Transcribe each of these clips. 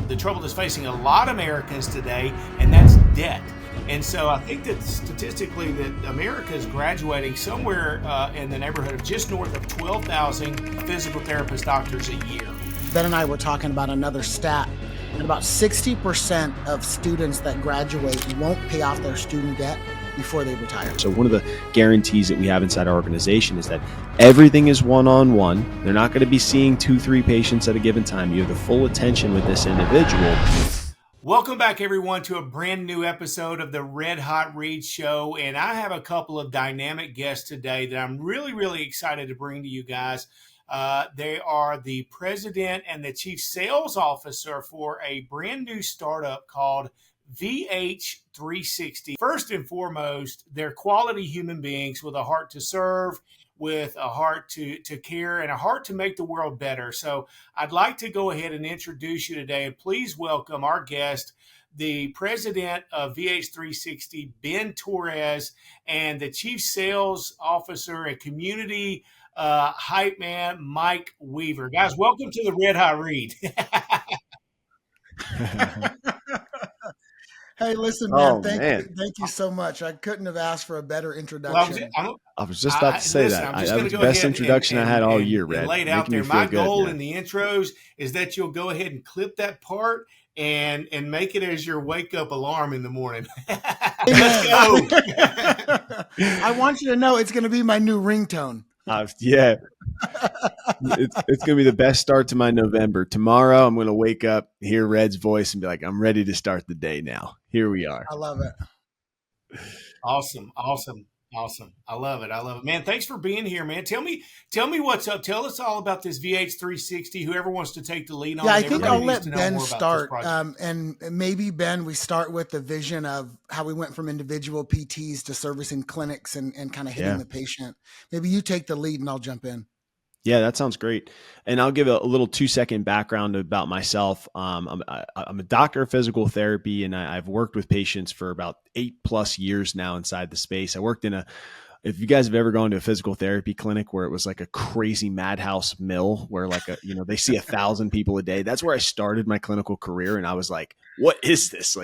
the trouble that's facing a lot of Americans today, and that's debt. And so I think that statistically that America is graduating somewhere in the neighborhood of just north of 12,000 physical therapist doctors a year. Ben and I were talking about another stat, and about 60% of students that graduate won't pay off their student debt before they retire. So one of the guarantees that we have inside our organization is that everything is one-on-one. They're not going to be seeing 2-3 patients at a given time. You have the full attention with this individual. Welcome back, everyone, to a brand new episode of the Red Hot Read Show. And I have a couple of dynamic guests today that I'm really excited to bring to you guys. They are the president and the chief sales officer for a brand new startup called VH360. First and foremost, they're quality human beings with a heart to serve, with a heart to care, and a heart to make the world better. So I'd like to go ahead and introduce you today, and please welcome our guest, the president of VH360, Ben Torres, and the chief sales officer and community hype man, Mike Weaver. Guys, welcome to the Red Hot Read. Hey, listen, man, thank you so much. I couldn't have asked for a better introduction. I was just about to say that. That was the best introduction I had all year, Red. Laid out there. My goal in the intros is that you'll go ahead and clip that part and make it as your wake up alarm in the morning. Let's go. I want you to know it's going to be my new ringtone. Yeah. It's going to be the best start to my November. Tomorrow, I'm going to wake up, hear Red's voice, and be like, I'm ready to start the day now. Here we are. I love it. Awesome. I love it. Man, thanks for being here, man. Tell me what's up. Tell us all about this VH360, whoever wants to take the lead on it. Yeah, I think I'll let Ben start. And maybe, Ben, we start with the vision of how we went from individual PTs to servicing clinics and kind of hitting the patient. Maybe you take the lead and I'll jump in. Yeah, that sounds great. And I'll give a little 2-second background about myself. I'm a doctor of physical therapy, and I've worked with patients for about 8+ years now inside the space. I worked if you guys have ever gone to a physical therapy clinic where it was like a crazy madhouse mill where they see 1,000 people a day, that's where I started my clinical career. And I was like, what is this?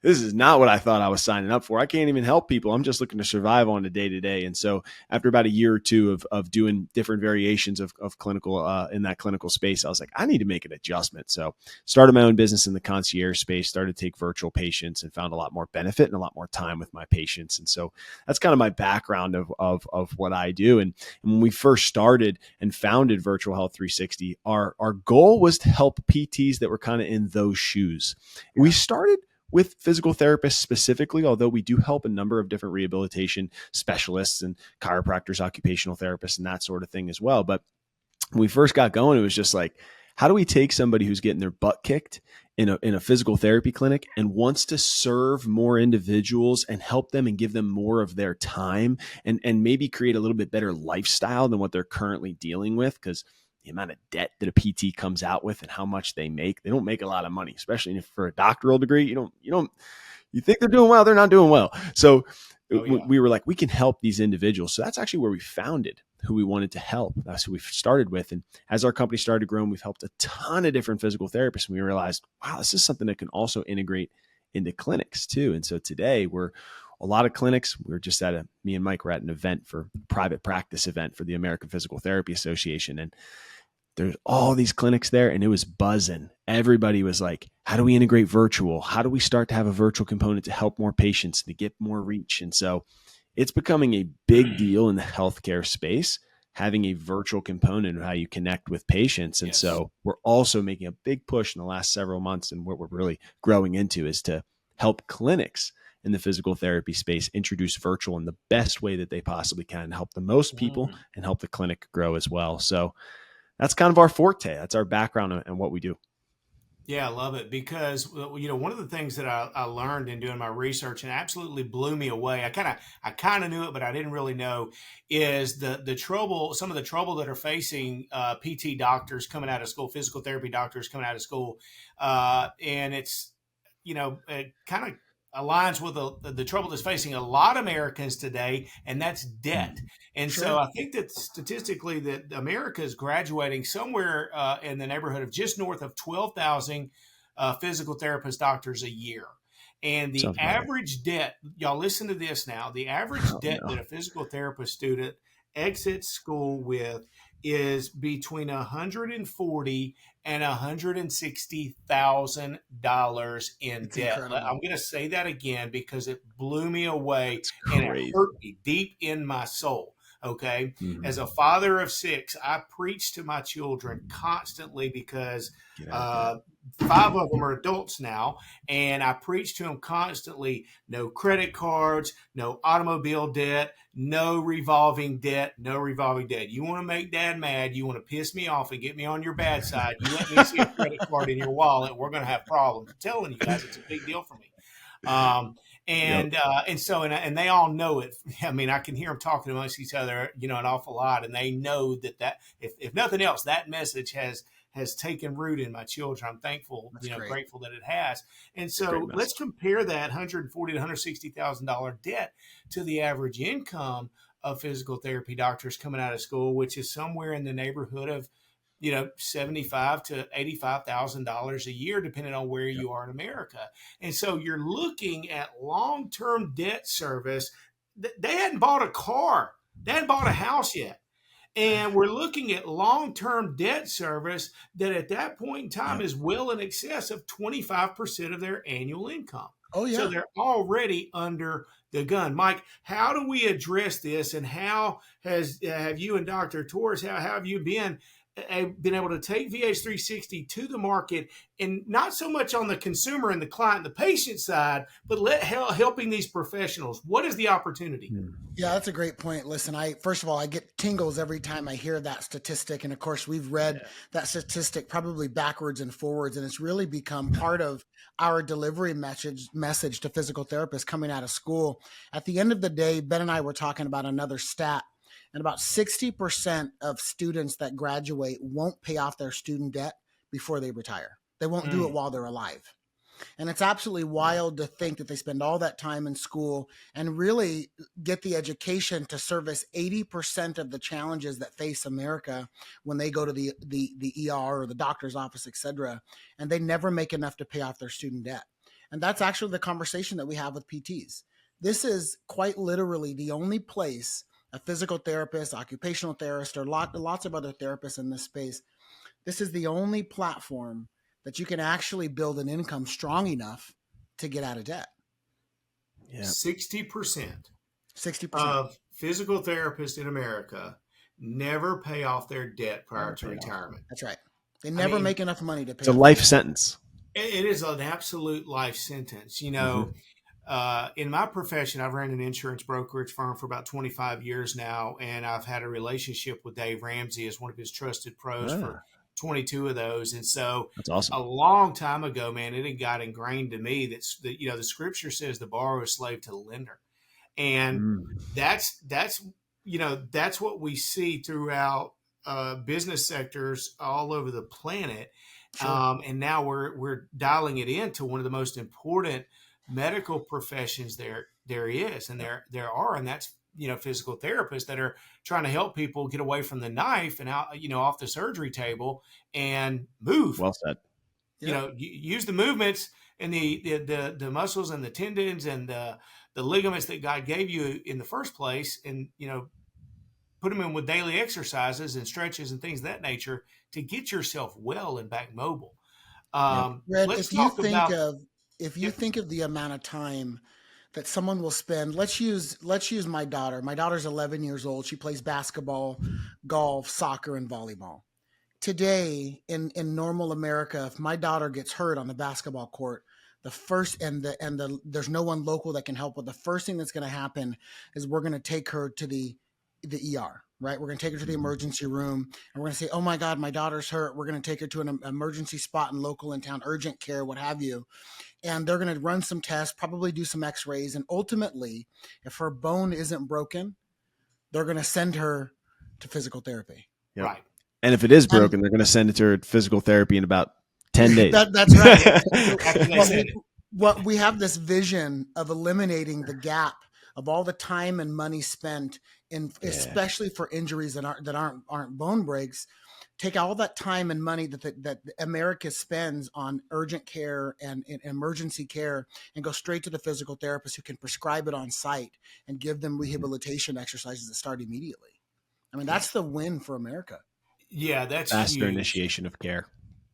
This is not what I thought I was signing up for. I can't even help people. I'm just looking to survive on a day-to-day. And so after about a year or two of doing different variations of clinical in that clinical space, I was like, I need to make an adjustment. So started my own business in the concierge space, started to take virtual patients, and found a lot more benefit and a lot more time with my patients. And so that's kind of my background of what I do. And when we first started and founded Virtual Health 360, our goal was to help PTs that were kind of in those shoes. We started with physical therapists specifically, although we do help a number of different rehabilitation specialists and chiropractors, occupational therapists, and that sort of thing as well. But when we first got going, it was just like, how do we take somebody who's getting their butt kicked in a physical therapy clinic and wants to serve more individuals and help them and give them more of their time and maybe create a little bit better lifestyle than what they're currently dealing with? Because the amount of debt that a PT comes out with and how much they don't make a lot of money, especially for a doctoral degree. You think they're doing well, they're not doing well. So we were like, we can help these individuals. So that's actually where we founded who we wanted to help. That's who we started with. And as our company started growing, we've helped a ton of different physical therapists. And we realized, wow, this is something that can also integrate into clinics too. And so today a lot of clinics. We were just me and Mike were at an event for a private practice event for the American Physical Therapy Association. And there's all these clinics there and it was buzzing. Everybody was like, how do we integrate virtual? How do we start to have a virtual component to help more patients, to get more reach? And so it's becoming a big deal in the healthcare space, having a virtual component of how you connect with patients. And so we're also making a big push in the last several months. And what we're really growing into is to help clinics in the physical therapy space introduce virtual in the best way that they possibly can, help the most people and help the clinic grow as well. So that's kind of our forte. That's our background and what we do. Yeah, I love it because, one of the things that I learned in doing my research and absolutely blew me away, I kind of knew it, but I didn't really know, is the trouble, some of the trouble that are facing PT doctors coming out of school, physical therapy doctors coming out of school. And it's, it kind of aligns with the trouble that's facing a lot of Americans today, and that's debt. And so I think that statistically that America is graduating somewhere in the neighborhood of just north of 12,000 physical therapist doctors a year. And the Sounds about right. average debt, y'all listen to this now, the average debt that a physical therapist student exits school with is between $140 and $160,000 in It's debt. incredible. I'm going to say that again because it blew me away That's and it crazy. hurt me deep in my soul. Okay. Mm-hmm. As a father of 6, I preach to my children constantly because 5 of them are adults now. And I preach to them constantly, no credit cards, no automobile debt, no revolving debt, no revolving debt. You want to make dad mad. You want to piss me off and get me on your bad side. You let me see a credit card in your wallet. We're going to have problems. I'm telling you guys, it's a big deal for me. And they all know it. I mean, I can hear them talking amongst each other, an awful lot, and they know that if nothing else, that message has taken root in my children. I'm thankful, grateful that it has. And so let's compare that $140,000 to $160,000 debt to the average income of physical therapy doctors coming out of school, which is somewhere in the neighborhood of $75,000 to $85,000 a year, depending on where you are in America. And so you're looking at long-term debt service. They hadn't bought a car. They hadn't bought a house yet. And we're looking at long-term debt service that at that point in time is well in excess of 25% of their annual income. Oh, yeah. So they're already under the gun. Mike, how do we address this? And how have you and Dr. Torres, how have you been able to take VH360 to the market, and not so much on the consumer and the client, the patient side, but helping these professionals? What is the opportunity? Yeah, that's a great point. Listen, first of all, I get tingles every time I hear that statistic. And of course, we've read that statistic probably backwards and forwards, and it's really become part of our delivery message to physical therapists coming out of school. At the end of the day, Ben and I were talking about another stat. And about 60% of students that graduate won't pay off their student debt before they retire. They won't do it while they're alive. And it's absolutely wild to think that they spend all that time in school and really get the education to service 80% of the challenges that face America when they go to the ER or the doctor's office, et cetera, and they never make enough to pay off their student debt. And that's actually the conversation that we have with PTs. This is quite literally the only place a physical therapist, occupational therapist, or lots of other therapists in this space, this is the only platform that you can actually build an income strong enough to get out of debt. 60% of physical therapists in America never pay off their debt prior to retirement. That's right. They never make enough money to pay. It's a life sentence. It is an absolute life sentence. In my profession, I've ran an insurance brokerage firm for about 25 years now, and I've had a relationship with Dave Ramsey as one of his trusted pros for 22 of those. And so that's awesome. A long time ago, man, it had got ingrained to me that the scripture says the borrower is slave to the lender. And that's what we see throughout business sectors all over the planet. Sure. And now we're dialing it into one of the most important medical professions there is, and there are, and that's physical therapists that are trying to help people get away from the knife and out, off the surgery table and move. Well said. Use the movements and the muscles and the tendons and the ligaments that God gave you in the first place, and put them in with daily exercises and stretches and things of that nature to get yourself well and back mobile. Red, if you think of the amount of time that someone will spend, let's use my daughter. My daughter's 11 years old. She plays basketball, golf, soccer, and volleyball. Today in normal America, if my daughter gets hurt on the basketball court, there's no one local that can help with. The first thing that's going to happen is we're going to take her to the ER, right? We're going to take her to the emergency room, and we're going to say, oh my God, my daughter's hurt. We're going to take her to an emergency spot in town, urgent care, what have you. And they're going to run some tests, probably do some x-rays. And ultimately, if her bone isn't broken, they're going to send her to physical therapy. Yep. Right. And if it is broken, they're going to send it to her physical therapy in about 10 days. That's right. What we have this vision of eliminating the gap of all the time and money spent in, especially for injuries that aren't bone breaks, take all that time and money that America spends on urgent care and emergency care and go straight to the physical therapist who can prescribe it on site and give them rehabilitation exercises that start immediately. I mean, that's the win for America. Yeah, that's faster huge. initiation of care.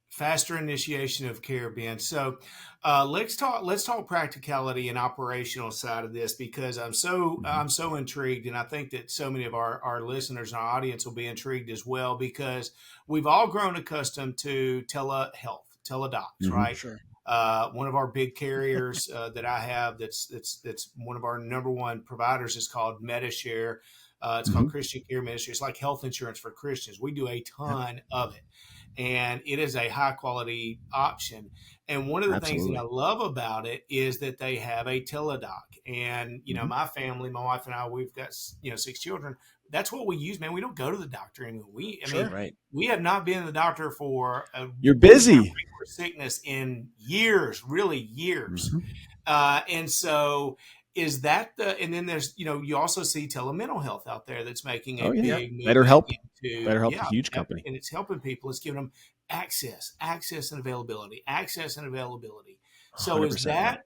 Faster initiation of care, Ben. So let's talk practicality and operational side of this, because I'm so intrigued, and I think that so many of our listeners and our audience will be intrigued as well, because we've all grown accustomed to telehealth, teledocs, right? Sure. One of our big carriers that I have that's one of our number one providers is called MediShare. It's called Christian Care Ministry. It's like health insurance for Christians. We do a ton of it, and it is a high quality option. And one of the things that I love about it is that they have a teledoc. And, my family, my wife and I, we've got, 6 children. That's what we use, man. We don't go to the doctor anymore. We have not been to the doctor for you're busy sickness in years, really years. And so is that and then there's, you also see telemental health out there that's making a big movement. BetterHelp, a huge company. And it's helping people. It's giving them access and availability. So is that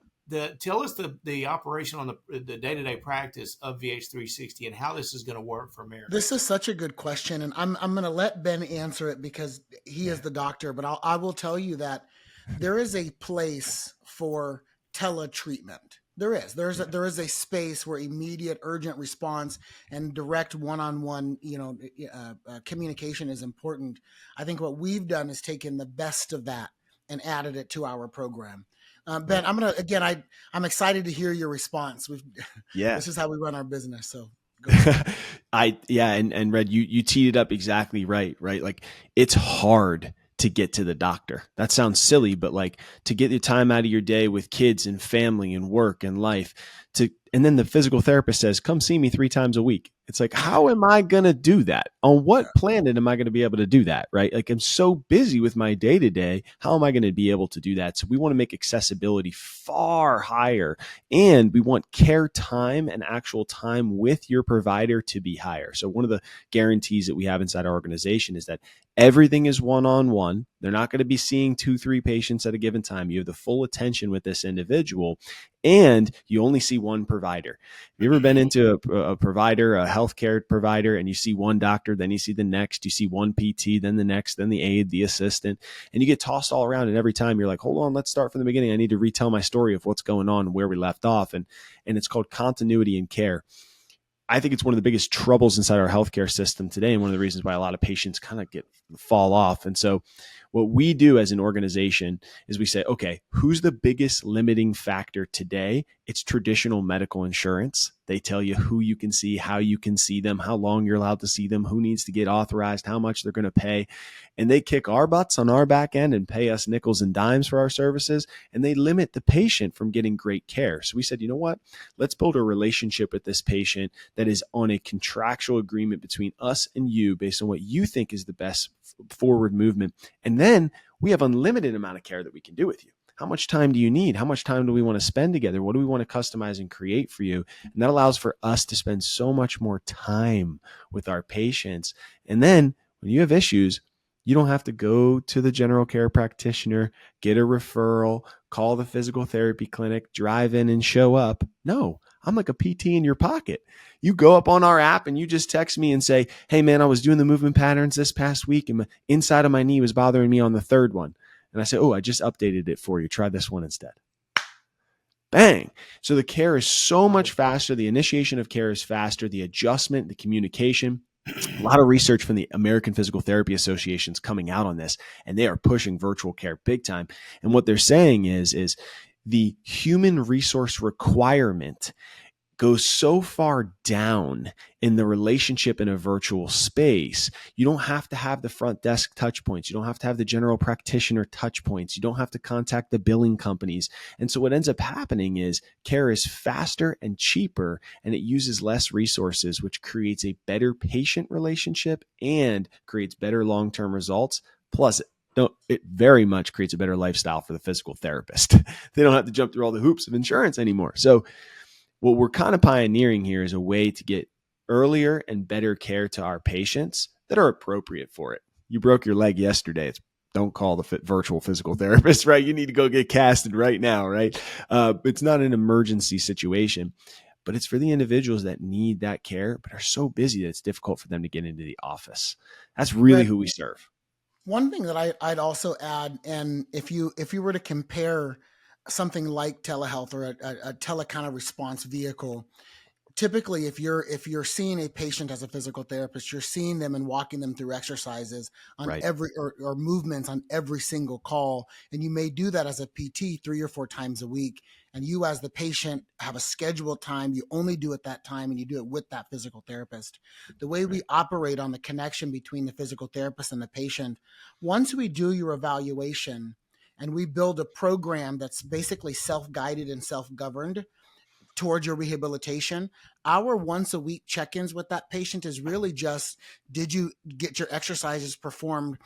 tell us the operation on the day-to-day practice of VH360 and how this is going to work for America? This is such a good question, and I'm going to let Ben answer it because he is the doctor, but I will tell you that there is a place for teletreatment. There is a space where immediate urgent response and direct one-on-one, communication is important. I think what we've done is taken the best of that and added it to our program. Ben, I'm excited to hear your response. This is how we run our business. So go ahead. And Red, you teed it up exactly right? Like, it's hard to get to the doctor. That sounds silly, but like, to get the time out of your day with kids and family and work and life and then the physical therapist says, come see me 3 times a week. It's like, how am I going to do that? On what planet am I going to be able to do that? Right? Like, I'm so busy with my day to day. How am I going to be able to do that? So we want to make accessibility far higher, and we want care time and actual time with your provider to be higher. So one of the guarantees that we have inside our organization is that everything is one-on-one. They're not going to be seeing 2-3 patients at a given time. You have the full attention with this individual, and you only see one provider. Have you ever been into a provider, a healthcare provider, and you see one doctor, then you see the next, you see one PT, then the next, then the aide, the assistant, and you get tossed all around. And every time you're like, hold on, let's start from the beginning. I need to retell my story of what's going on and where we left off. And it's called continuity in care. I think it's one of the biggest troubles inside our healthcare system today, and one of the reasons why a lot of patients kind of fall off. And so what we do as an organization is we say, okay, who's the biggest limiting factor today? It's traditional medical insurance. They tell you who you can see, how you can see them, how long you're allowed to see them, who needs to get authorized, how much they're going to pay. And they kick our butts on our back end and pay us nickels and dimes for our services. And they limit the patient from getting great care. So we said, you know what? Let's build a relationship with this patient that is on a contractual agreement between us and you based on what you think is the best forward movement. And then we have unlimited amount of care that we can do with you. How much time do you need? How much time do we want to spend together? What do we want to customize and create for you? And that allows for us to spend so much more time with our patients. And then when you have issues, you don't have to go to the general care practitioner, get a referral, call the physical therapy clinic, drive in and show up. No, I'm like a PT in your pocket. You go up on our app and you just text me and say, hey man, I was doing the movement patterns this past week and the inside of my knee was bothering me on the 3rd one. And I say, oh, I just updated it for you. Try this one instead. Bang. So the care is so much faster. The initiation of care is faster. The adjustment, the communication. A lot of research from the American Physical Therapy Association is coming out on this, and they are pushing virtual care big time. And what they're saying is the human resource requirement goes so far down in the relationship in a virtual space. You don't have to have the front desk touch points. You don't have to have the general practitioner touch points. You don't have to contact the billing companies. And so what ends up happening is care is faster and cheaper, and it uses less resources, which creates a better patient relationship and creates better long-term results. Plus, it very much creates a better lifestyle for the physical therapist. They don't have to jump through all the hoops of insurance anymore. So what we're kind of pioneering here is a way to get earlier and better care to our patients that are appropriate for it. you broke your leg yesterday. Don't call the virtual physical therapist, right? You need to go get casted right now, right? It's not an emergency situation, but it's for the individuals that need that care, but are so busy that it's difficult for them to get into the office. That's really Greg, who we serve. one thing that I'd also add, and if you were to compare something like telehealth or a tele kind of response vehicle, typically if you're seeing a patient as a physical therapist, you're seeing them and walking them through exercises on Right. every or movements on every single call, and you may do that as a PT 3 or 4 times a week, and you as the patient have a scheduled time, you only do it that time, and you do it with that physical therapist. The way we Right. operate on the connection between the physical therapist and the patient, once we do your evaluation and we build a program that's basically self-guided and self-governed towards your rehabilitation, our once a week check-ins with that patient is really just, did you get your exercises performed,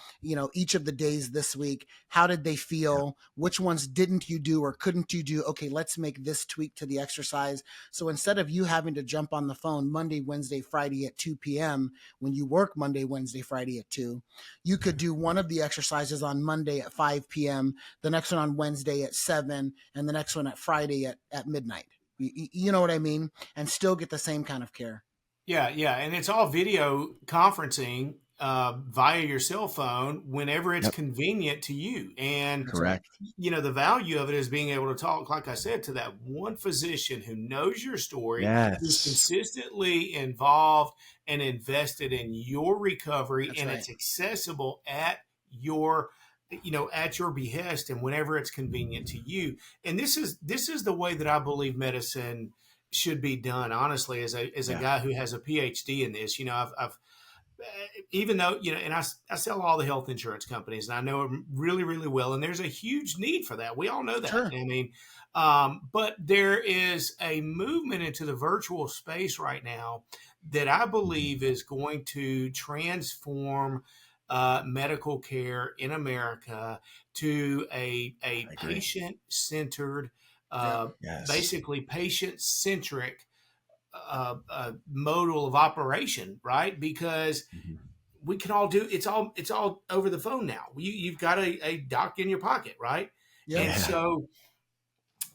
each of the days this week? How did they Yeah. feel? Which ones didn't you do or couldn't you do? Okay, let's make this tweak to the exercise. So instead of you having to jump on the phone Monday, Wednesday, Friday at 2 p.m. when you work Monday, Wednesday, Friday at 2, you could do one of the exercises on Monday at 5 p.m., the next one on Wednesday at 7, and the next one at Friday at midnight. You know what I mean? And still get the same kind of care. Yeah, yeah, and it's all video conferencing via your cell phone whenever it's Yep. convenient to you. And That's right. Correct. the value of it is being able to talk, like I said, to that one physician who knows your story, who's Yes. consistently involved and invested in your recovery, That's and right. it's accessible at your at your behest and whenever it's convenient to you. And this is the way that I believe medicine should be done, honestly, as a Yeah. guy who has a PhD in this. I've even though and I sell all the health insurance companies, and I know them really really well, and there's a huge need for that. We all know that. Sure. I mean, but there is a movement into the virtual space right now that I Mhm. believe is going to transform medical care in America to a I agree. patient centered, Yeah. Yes. basically patient centric modal of operation, right? Because Mhm. we can all do it's all over the phone now. You've got a doc in your pocket, right? Yep. And Yeah. so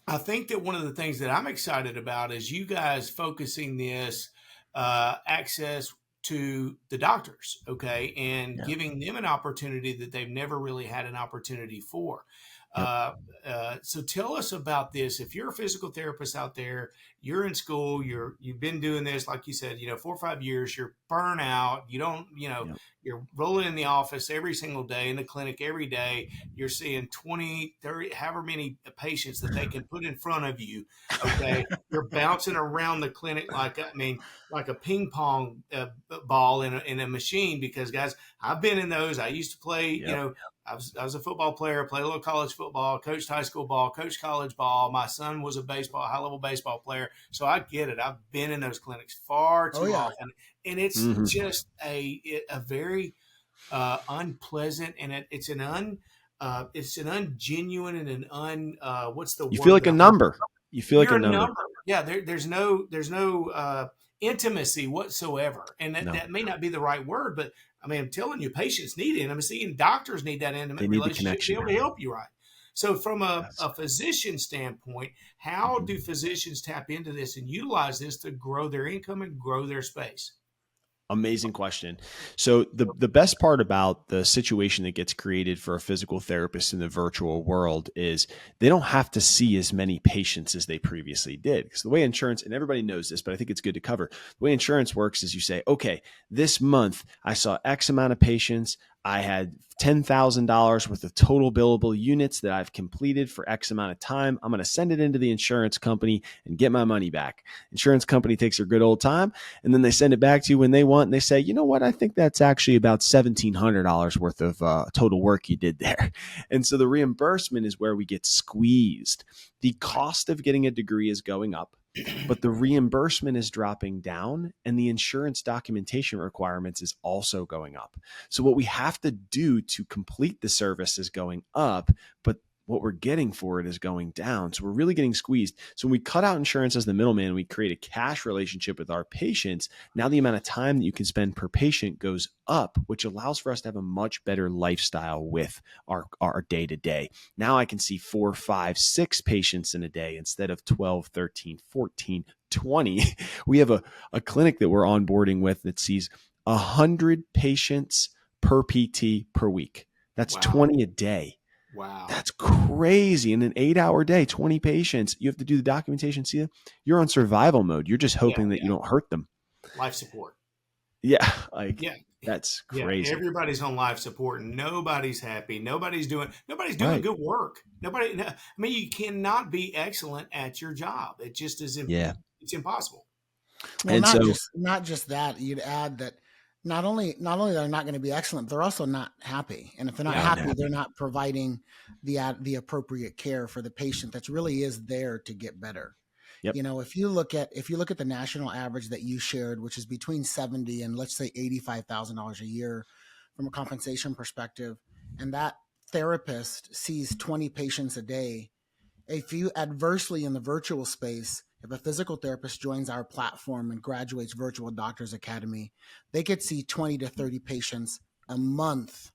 I think that one of the things that I'm excited about is you guys focusing this access to the doctors, okay, and Yeah. giving them an opportunity that they've never really had an opportunity for. Yep. Uh, so tell us about this. If you're a physical therapist out there, you're in school, you've been doing this, like you said, 4 or 5 years, you're burnout, you don't, Yep. you're rolling in the office every single day, in the clinic every day, you're seeing 20, 30, however many patients that they can put in front of you. Okay. You're bouncing around the clinic like a ping pong ball in a machine, because guys, I've been in those. I used to play, Yep. I was a football player, played a little college football, coached high school ball, coached college ball. My son was a high level baseball player. So I get it. I've been in those clinics far Oh too yeah. often. And it's Mhm. just a very unpleasant, and it's an ungenuine and an what's the You feel word like that a I'm looking number. You feel like you're a a number. number. Yeah, there's no intimacy whatsoever, and that, No, that may not be the right word, but I mean, I'm telling you, patients need intimacy, and doctors need that they intimate need the relationship to be connection. able to help you right. So, from a, Yes. a physician standpoint, how Mhm. do physicians tap into this and utilize this to grow their income and grow their space? Amazing question. So the best part about the situation that gets created for a physical therapist in the virtual world is they don't have to see as many patients as they previously did. Because the way insurance, and everybody knows this, but I think it's good to cover. The way insurance works is you say, okay, this month I saw X amount of patients. I had $10,000 worth of total billable units that I've completed for X amount of time. I'm going to send it into the insurance company and get my money back. Insurance company takes their good old time, and then they send it back to you when they want, and they say, you know what, I think that's actually about $1,700 worth of total work you did there. And so the reimbursement is where we get squeezed. The Right. cost of getting a degree is going up, but the reimbursement is dropping down, and the insurance documentation requirements is also going up. So what we have to do to complete the service is going up, but what we're getting for it is going down. So we're really getting squeezed. So when we cut out insurance as the middleman, we create a cash relationship with our patients. Now the amount of time that you can spend per patient goes up, which allows for us to have a much better lifestyle with our day to day. Now I can see 4, 5, 6 patients in a day instead of 12, 13, 14, 20. We have a clinic that we're onboarding with that sees 100 patients per PT per week. That's 20 a day. Wow. That's crazy. In an 8-hour day, 20 patients, you have to do the documentation. See, you're on survival mode. You're just hoping that you don't hurt them. Life support. Yeah. That's crazy. Yeah, everybody's on life support and nobody's happy. Nobody's doing good work. I mean, you cannot be excellent at your job. It just is, it's impossible. Well, and not just that, you'd add that not only they're not going to be excellent, they're also not happy. And if they're not happy, they're not providing the appropriate care for the patient that really is there to get better. Yep. If you look at the national average that you shared, which is between $70,000 and let's say $85,000 a year from a compensation perspective, and that therapist sees 20 patients a day, if you adversely in the virtual space, if a physical therapist joins our platform and graduates Virtual Doctors Academy, they could see 20 to 30 patients a month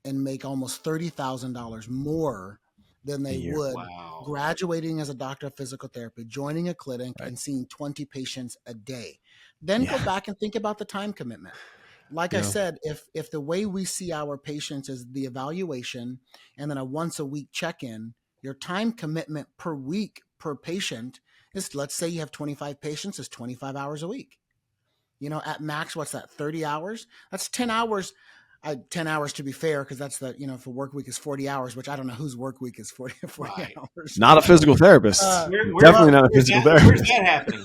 and make almost $30,000 more than they would graduating as a doctor of physical therapy, joining a clinic and seeing 20 patients a day. Then go back and think about the time commitment. Like I said, if the way we see our patients is the evaluation and then a once a week check-in, your time commitment per week per patient is, let's say you have 25 patients, is 25 hours a week. At max, what's that, 30 hours? That's 10 hours. 10 hours to be fair, because that's if a work week is 40 hours, which I don't know whose work week is 40 hours. Not a physical therapist. Definitely not a physical therapist. Where's that happening?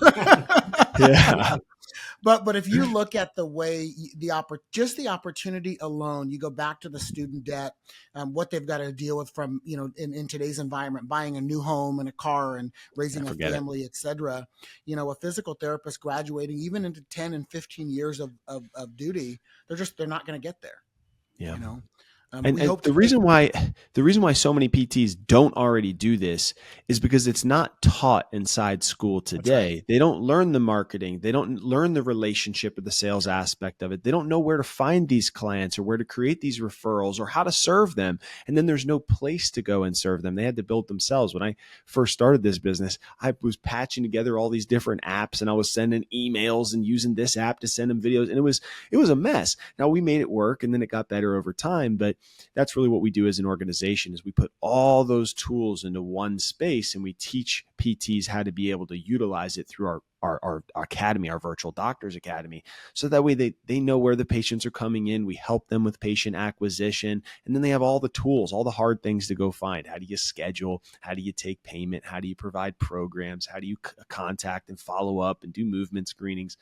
Yeah. But if you look at the way just the opportunity alone, you go back to the student debt, what they've got to deal with from, in today's environment, buying a new home and a car and raising a family, et cetera. A physical therapist graduating even into 10 and 15 years of duty, they're not going to get there. Yeah. And the reason why so many PTs don't already do this is because it's not taught inside school today. Right. They don't learn the marketing. They don't learn the relationship or the sales aspect of it. They don't know where to find these clients or where to create these referrals or how to serve them. And then there's no place to go and serve them. They had to build themselves. When I first started this business, I was patching together all these different apps and I was sending emails and using this app to send them videos. And it was a mess. Now we made it work and then it got better over time. But that's really what we do as an organization is we put all those tools into one space and we teach PTs how to be able to utilize it through our academy, our Virtual Doctors Academy. So that way they know where the patients are coming in. We help them with patient acquisition. And then they have all the tools, all the hard things to go find. How do you schedule? How do you take payment? How do you provide programs? How do you contact and follow up and do movement screenings?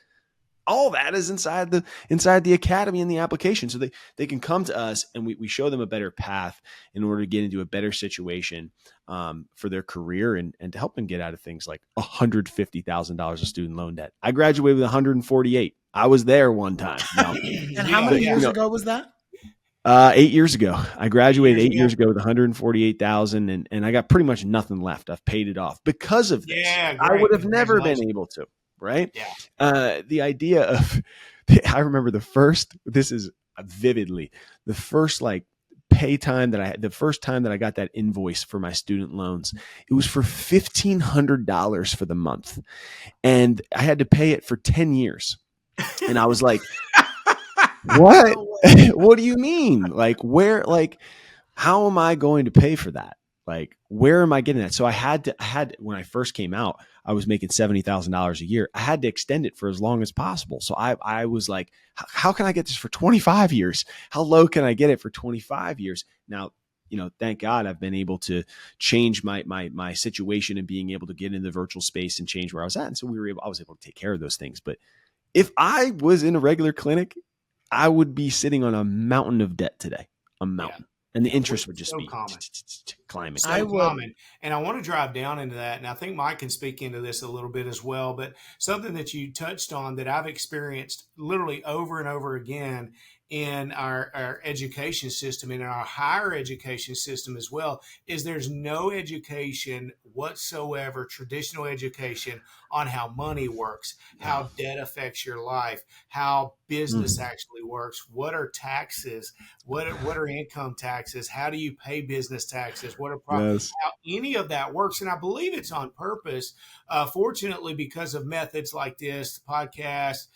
All that is inside the academy and the application. So they can come to us and we show them a better path in order to get into a better situation for their career and to help them get out of things like $150,000 of student loan debt. I graduated with 148. I was there one time. And how many years ago was that? 8 years ago. I graduated 8 years ago with 148,000 and I got pretty much nothing left. I've paid it off because of this. Yeah, I would have never been able to. Right. Yeah. The idea of, I remember this is vividly the first pay time the first time that I got that invoice for my student loans, it was for $1,500 for the month. And I had to pay it for 10 years. And I was like, what? What do you mean? How am I going to pay for that? Where am I getting that? So I had when I first came out, I was making $70,000 a year. I had to extend it for as long as possible. So I was like, how can I get this for 25 years? How low can I get it for 25 years? Now, thank God I've been able to change my situation and being able to get in the virtual space and change where I was at. And so I was able to take care of those things. But if I was in a regular clinic, I would be sitting on a mountain of debt today, a mountain. Yeah. And the interest would just be climbing. Common. And I want to drive down into that. And I think Mike can speak into this a little bit as well. But something that you touched on that I've experienced literally over and over again in our education system and in our higher education system as well is there's no education whatsoever, traditional education on how money works, Yeah. how debt affects your life, how business Mm. actually works, what are taxes, what are income taxes, how do you pay business taxes, what are Yes. how any of that works. And I believe it's on purpose. Fortunately, because of methods like this, podcasts,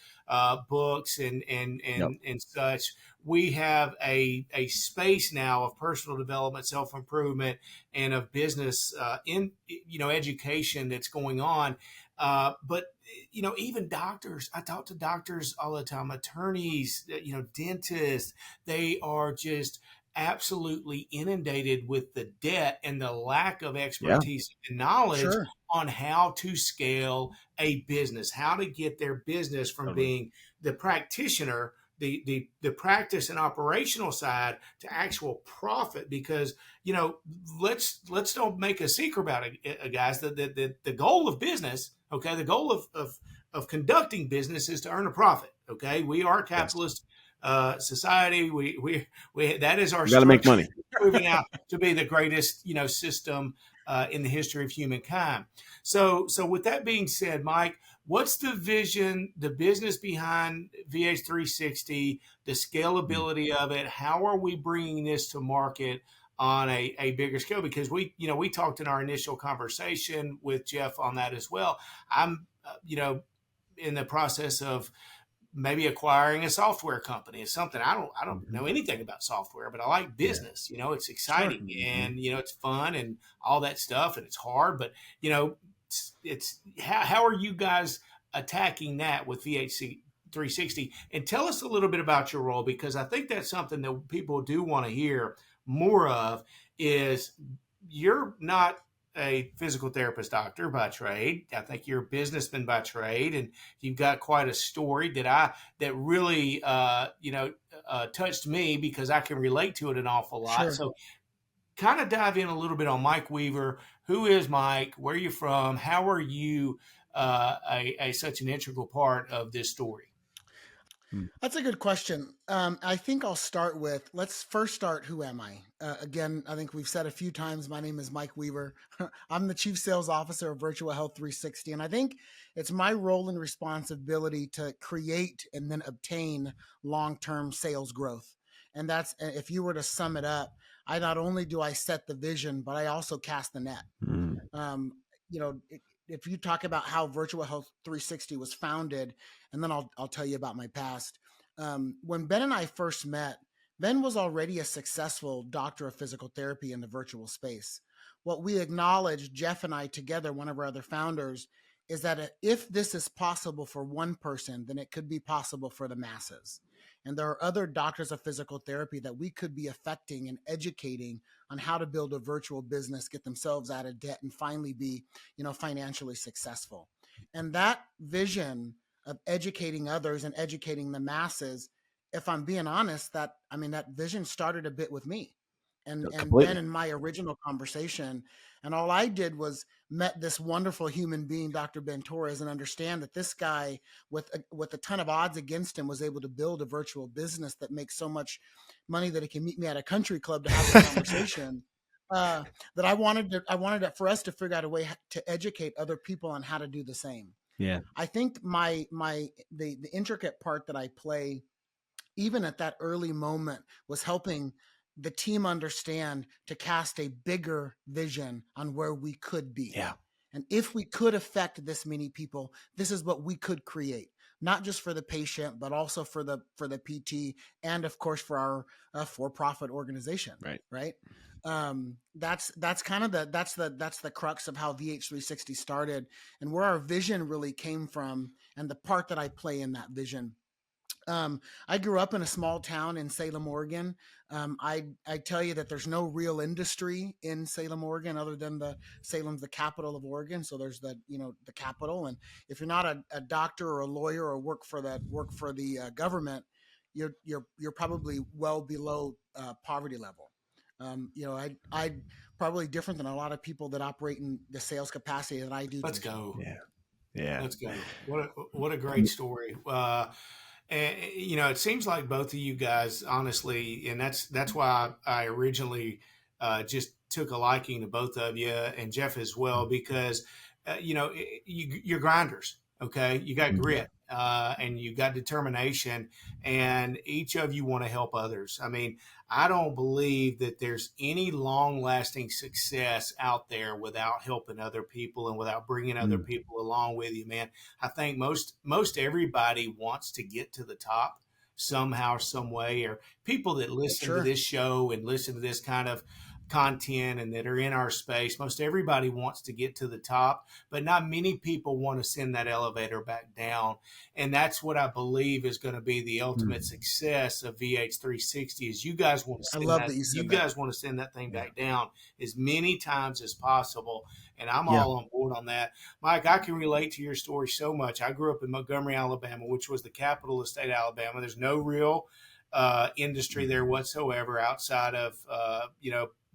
books, Yep. and such, we have a space now of personal development, self improvement, and of business in education that's going on. But even doctors, I talk to doctors all the time, attorneys, dentists, they are just absolutely inundated with the debt and the lack of Yeah. expertise and knowledge Sure. on how to scale a business, how to get their business from Totally. being the practitioner, the practice and operational side to actual profit. Because let's don't make a secret about it, guys. The goal of business, okay, the goal of conducting business is to earn a profit. Okay, we are a Yes. capitalist society. We that is our You got to make structure, money. proving out to be the greatest system in the history of humankind. So with that being said, Mike, what's the vision, the business behind VH360, the Mm. scalability of it? How are we bringing this to market on a bigger scale? Because we talked in our initial conversation with Jeff on that as well. I'm in the process of maybe acquiring a software company. Is something I don't Mhm. know anything about software, but I like Yeah. business. It's Sure. exciting Mhm. and it's fun and all that stuff, and it's hard, but it's how are you guys attacking that with VHC 360? And tell us a little bit about your role, because I think that's something that people do want to hear more of. Is you're not a physical therapist doctor by trade. I think you're a businessman by trade, and you've got quite a story that really touched me because I can relate to it an awful lot. Sure. So kind of dive in a little bit on Mike Weaver. Who is Mike? Where are you from? How are you such an integral part of this story? Mm. That's a good question. I think I'll start with let's first start. Who am I? Again, I think we've said a few times. My name is Mike Weaver. I'm the Chief Sales Officer of Virtual Health 360, and I think it's my role and responsibility to create and then obtain long-term sales growth. And that's if you were to sum it up, I not only do I set the vision, but I also cast the net. Mm. um, if you talk about how Virtual Health 360 was founded, and then I'll tell you about my past. When Ben and I first met, Ben was already a successful doctor of physical therapy in the virtual space. What we acknowledged, Jeff and I together, one of our other founders, is that if this is possible for one person, then it could be possible for the masses. And there are other doctors of physical therapy that we could be affecting and educating on how to build a virtual business, get themselves out of debt, and finally be, financially successful. And that vision of educating others and educating the masses, if I'm being honest, that vision started a bit with me. And Ben Completely. in my original conversation, and all I did was met this wonderful human being, Dr. Ben Torres, and understand that this guy with a ton of odds against him was able to build a virtual business that makes so much money that he can meet me at a country club to have the conversation. That I wanted for us to figure out a way to educate other people on how to do the same. Yeah. I think the intricate part that I play, even at that early moment, was helping the team understand to cast a bigger vision on where we could be. Yeah. And if we could affect this many people, this is what we could create, not just for the patient, but also for the PT, and of course for our for-profit organization. Right. Right. That's kind of that's the crux of how VH360 started, and where our vision really came from, and the part that I play in that vision. I grew up in a small town in Salem, Oregon. I tell you that there's no real industry in Salem, Oregon, other than Salem's the capital of Oregon. So there's the capital, and if you're not a doctor or a lawyer or work for the government, you're probably well below poverty level. I probably different than a lot of people that operate in the sales capacity that I do, Let's Jason. go. Yeah. Yeah. Let's go. What a great story. And it seems like both of you guys, honestly, and that's why I originally just took a liking to both of you and Jeff as well, because you're grinders. Okay, you got grit and you got determination, and each of you want to help others. I mean, I don't believe that there's any long-lasting success out there without helping other people and without bringing other people along with you, man. I think most everybody wants to get to the top somehow, some way, or people that listen to this show and listen to this kind of content and that are in our space. Most everybody wants to get to the top, but not many people want to send that elevator back down. And that's what I believe is going to be the ultimate success of VH360 is you guys want to send guys want to send that thing back down as many times as possible. And I'm all on board on that. Mike, I can relate to your story so much. I grew up in Montgomery, Alabama, which was the capital of the state of Alabama. There's no real industry there whatsoever outside of,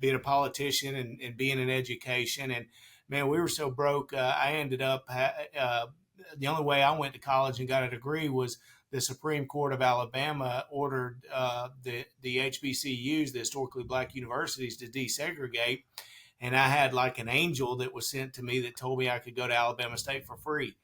being a politician and being in education. And man, we were so broke. I ended up, the only way I went to college and got a degree was the Supreme Court of Alabama ordered the HBCUs, the historically black universities, to desegregate. And I had like an angel that was sent to me that told me I could go to Alabama State for free.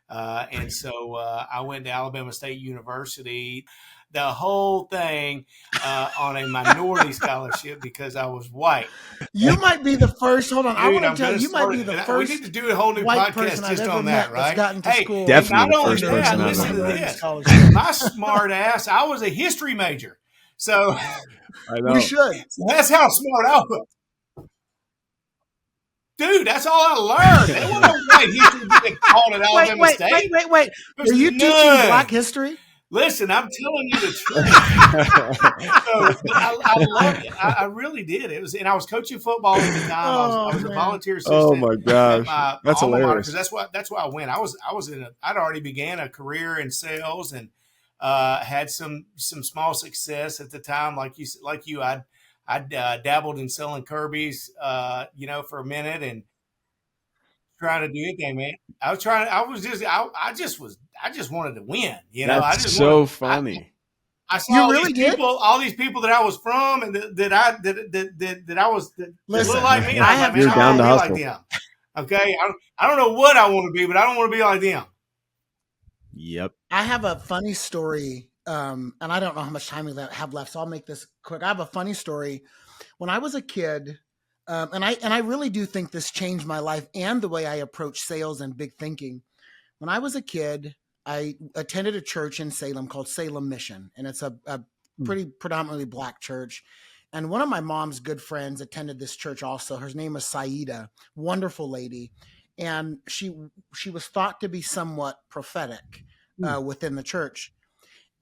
And so I went to Alabama State University, the whole thing on a minority scholarship because I was white. You might be the first. Hold on, dude, I want to tell you, you might be the first. We need to do a whole new podcast just on that, right? Gotten to school. Definitely the first person. Listen to this. My smart ass. I was a history major, so I know. We should. So that's how smart I was. Dude, that's all I learned. There was no white history being taught at Alabama State. Wait. Are you teaching black history? Listen, I'm telling you the truth. So, I loved it. I really did. It was, and I was coaching football at the time. I was a volunteer assistant. Oh my gosh, that's hilarious. That's why I went. I'd already began a career in sales and had some small success at the time. Like you, I dabbled in selling Kirby's, for a minute and trying to do anything, man. I just wanted to win. That's so funny. I saw all these people that I was from and that look like me. You're down to hustle. Like them. Okay. I don't know what I want to be, but I don't want to be like them. Yep. I have a funny story. And I don't know how much time we have left, so I'll make this quick. I have a funny story. When I was a kid, and I really do think this changed my life and the way I approach sales and big thinking. When I was a kid, I attended a church in Salem called Salem Mission, and it's a pretty predominantly black church. And one of my mom's good friends attended this church also. Her name is Saida, wonderful lady. And she was thought to be somewhat prophetic within the church.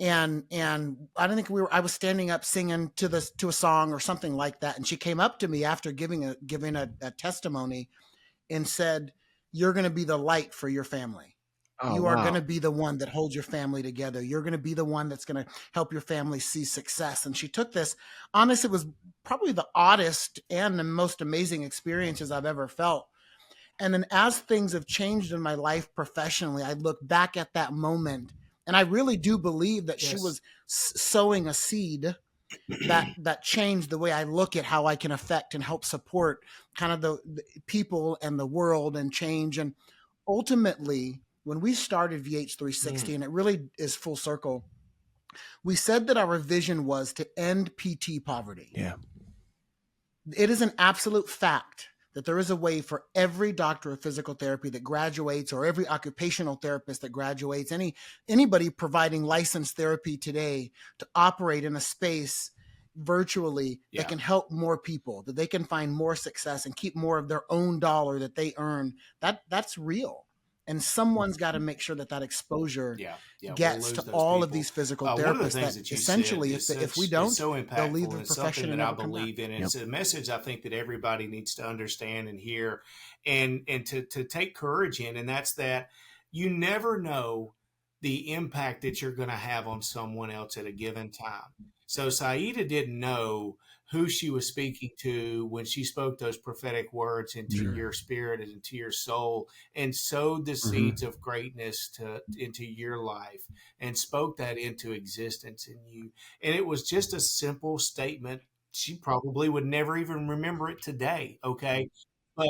And I don't think I was standing up singing to a song or something like that. And she came up to me after giving a testimony and said, "You're going to be the light for your family. You are going to be the one that holds your family together. You're going to be the one that's going to help your family see success." And she took this, honestly, it was probably the oddest and the most amazing experiences I've ever felt. And then as things have changed in my life professionally, I look back at that moment. And I really do believe that she was sowing a seed that changed the way I look at how I can affect and help support kind of the people and the world and change. And ultimately, when we started VH360, and it really is full circle, we said that our vision was to end PT poverty. Yeah. It is an absolute fact that there is a way for every doctor of physical therapy that graduates, or every occupational therapist that graduates, anybody providing licensed therapy today, to operate in a space virtually that can help more people, that they can find more success and keep more of their own dollar that they earn. That's real. And someone's got to make sure that exposure gets to all of these physical therapists. That essentially, if we don't, they'll leave the profession. And I believe in. It's a message I think that everybody needs to understand and hear, and to take courage in. And that's that you never know the impact that you're going to have on someone else at a given time. So Saida didn't know who she was speaking to when she spoke those prophetic words into Sure. your spirit and into your soul, and sowed the seeds of greatness into your life and spoke that into existence in you. And it was just a simple statement. She probably would never even remember it today. Okay. But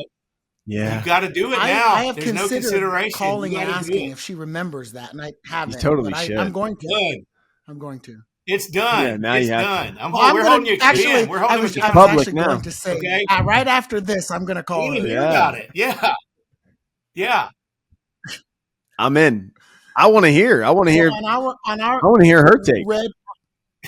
you Yeah. got to do it I now. have There's no considered consideration. You calling got and to do asking it. if she remembers that, and I You haven't, totally but I'm should. going to. Done. I'm going to. It's Yeah. done. Now It's you have to. done. Well, I'm We're gonna holding you to the end. actually. We're I holding them was It's I was accountable. public actually going now. to say Okay. right after this, I'm gonna I call want to her. hear Yeah. about it. Yeah. Yeah. I'm in. I want to hear. I want to So hear. on our I want to hear her take.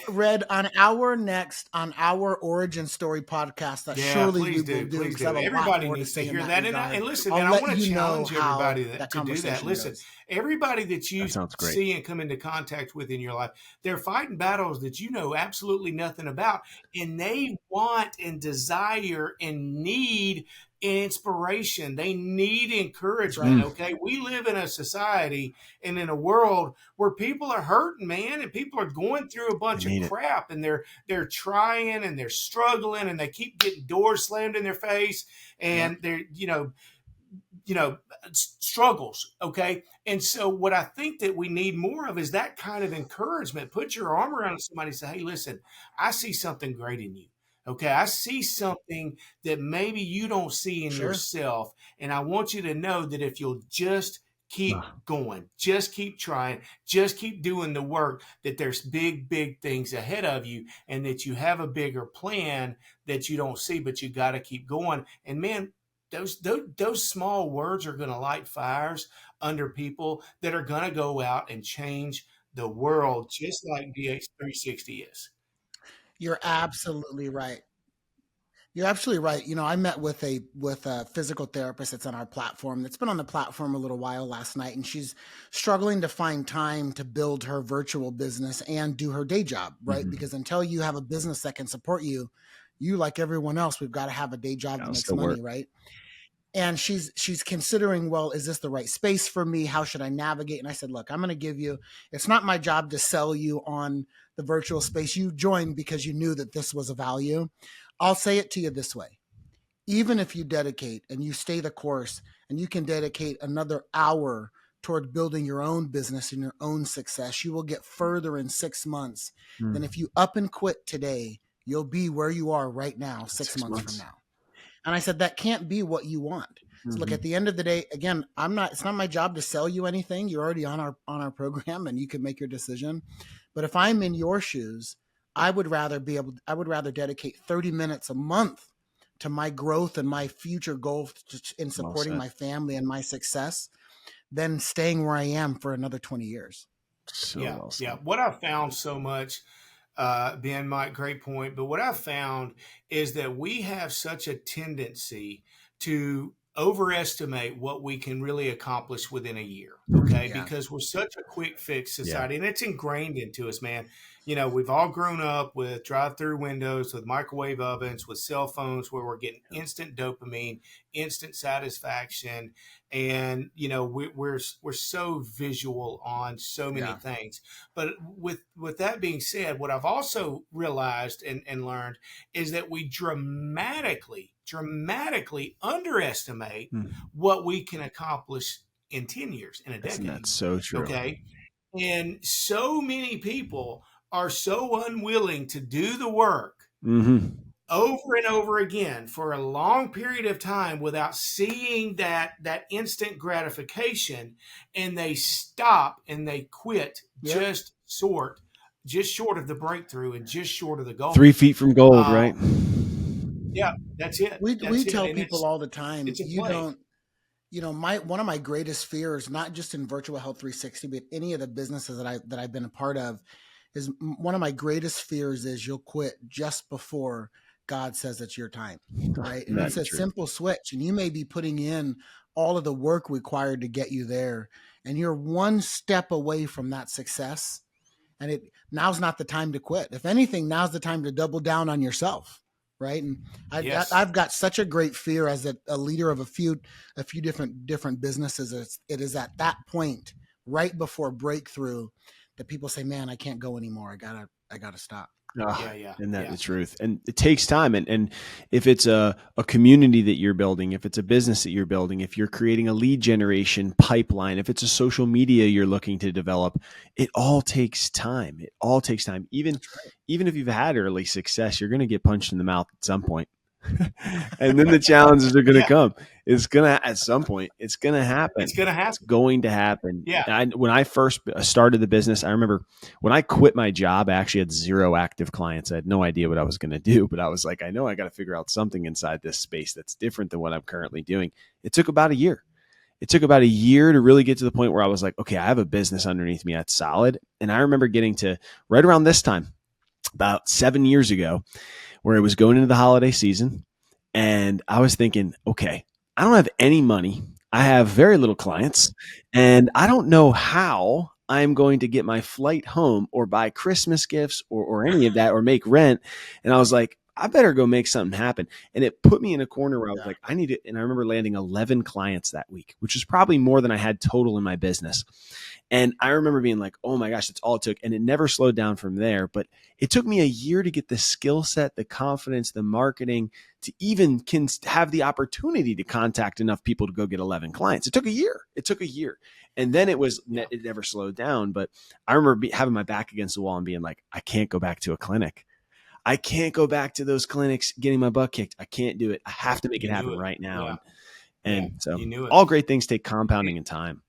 Red on our origin story podcast that Yeah, surely we please will do. do, Please because I have do. a lot Everybody more to needs to say in hear that that. regard. And listen, I'll man, I let want to you know challenge how everybody that to do that. conversation Listen, goes. everybody that you That sounds great. see and come into contact with in your life, they're fighting battles that you know absolutely nothing about. And they want and desire and need inspiration. They need That's encouragement. right. Okay. We live in a society and in a world where people are hurting, man, and people are going through a bunch They of need it. crap, and they're trying and they're struggling, and they keep getting doors slammed in their face, Yep. and they're struggles. Okay. And so what I think that we need more of is that kind of encouragement. Put your arm around somebody and say, hey, listen, I see something great in you. Okay. I see something that maybe you don't see in Sure. yourself. And I want you to know that if you'll just keep going, just keep trying, just keep doing the work, that there's big things ahead of you, and that you have a bigger plan that you don't see, but you got to keep going. And man, those small words are going to light fires under people that are going to go out and change the world, just like DH360 is. You're absolutely right. You're absolutely right. I met with a physical therapist that's on our platform, that's been on the platform a little while last night, and she's struggling to find time to build her virtual business and do her day job, right? Because until you have a business that can support you, like everyone else, we've got to have a day job that makes money, right? And she's considering, well, is this the right space for me? How should I navigate? And I said, look, I'm going to give you, it's not my job to sell you on the virtual space. You joined because you knew that this was a value. I'll say it to you this way. Even if you dedicate and you stay the course, and you can dedicate another hour toward building your own business and your own success, you will get further in 6 months than if you up and quit today. You'll be where you are right now, 6 months from now. And I said, that can't be what you want. So look, at the end of the day, again, it's not my job to sell you anything. You're already on our program, and you can make your decision. But if I'm in your shoes, I would rather dedicate 30 minutes a month to my growth and my future goals in supporting my family and my success than staying where I am for another 20 years. Yeah. What I've found so much, Ben, Mike, great point. But what I've found is that we have such a tendency to overestimate what we can really accomplish within a year. Okay. Yeah. Because we're such a quick fix society, and it's ingrained into us, man. We've all grown up with drive-through windows, with microwave ovens, with cell phones, where we're getting instant dopamine, instant satisfaction, and we're so visual on so many things. But with that being said, what I've also realized and learned is that we dramatically underestimate what we can accomplish in 10 years, in a decade. That's so true. Okay. And so many people are so unwilling to do the work over and over again for a long period of time without seeing that instant gratification, and they stop and they quit just short of the breakthrough and just short of the goal. 3 feet from gold, right? Yeah, that's it. We tell people all the time, one of my greatest fears, not just in Virtual Health 360, but any of the businesses that I've been a part of, is one of my greatest fears is you'll quit just before God says it's your time, right? And it's a simple switch, and you may be putting in all of the work required to get you there, and you're one step away from that success. And now's not the time to quit. If anything, now's the time to double down on yourself, right? And I've got such a great fear as a leader of a few different businesses. It is at that point, right before breakthrough, that people say, "Man, I can't go anymore. I gotta stop." Ah, Yeah, yeah, isn't that yeah. the truth? And it takes time. And if it's a community that you're building, if it's a business that you're building, if you're creating a lead generation pipeline, if it's a social media you're looking to develop, it all takes time. It all takes time. Even if you've had early success, you're going to get punched in the mouth at some point. And then the challenges are going to Yeah, come. It's going to, at some point, it's going to it's happen. going to It's happen. going to happen. Yeah. When I first started the business, I remember when I quit my job, I actually had 0 active clients. I had no idea what I was going to do, but I was like, I know I got to figure out something inside this space that's different than what I'm currently doing. It took about a year. It took about a year to really get to the point where I was like, okay, I have a business underneath me that's solid. And I remember getting to right around this time, about 7 years ago, where it was going into the holiday season. And I was thinking, okay, I don't have any money. I have very little clients, and I don't know how I'm going to get my flight home or buy Christmas gifts or any of that or make rent. And I was like, I better go make something happen. And it put me in a corner where I was like, I need it. And I remember landing 11 clients that week, which is probably more than I had total in my business. And I remember being like, oh my gosh, that's all it took. And it never slowed down from there. But it took me a year to get the skill set, the confidence, the marketing to even have the opportunity to contact enough people to go get 11 clients. It took a year. It took a year. And then it never slowed down. But I remember having my back against the wall and being like, I can't go back to a clinic. I can't go back to those clinics getting my butt kicked. I can't do it. I have to make it You knew happen it. right now. Yeah. Yeah. And so You knew it. all great things take compounding in time.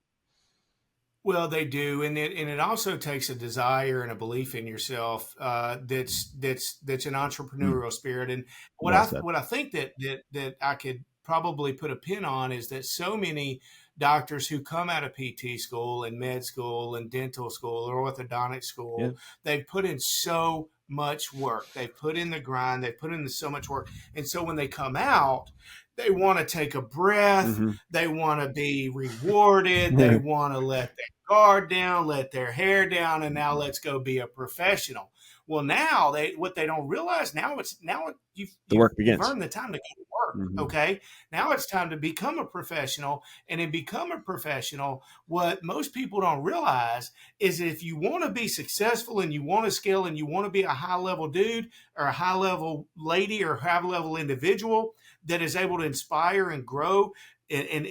Well, they do, and it also takes a desire and a belief in yourself that's an Mm, entrepreneurial spirit. And well said. what I think that I could probably put a pin on is that so many doctors who come out of PT school and med school and dental school or orthodontic Yeah. school, they've put in so much work. They've put in the grind. They've put in so much work, and so when they come out, they want to take a breath. Mm-hmm. They want to be rewarded. They want to let guard down, let their hair down, and now let's go be a professional. Well, now what they don't realize now The work you've begins. earned the time to go to work. Mm-hmm. Okay, now it's time to become a professional, and in become a professional, what most people don't realize is if you want to be successful and you want to scale and you want to be a high level dude or a high level lady or high level individual that is able to inspire and grow and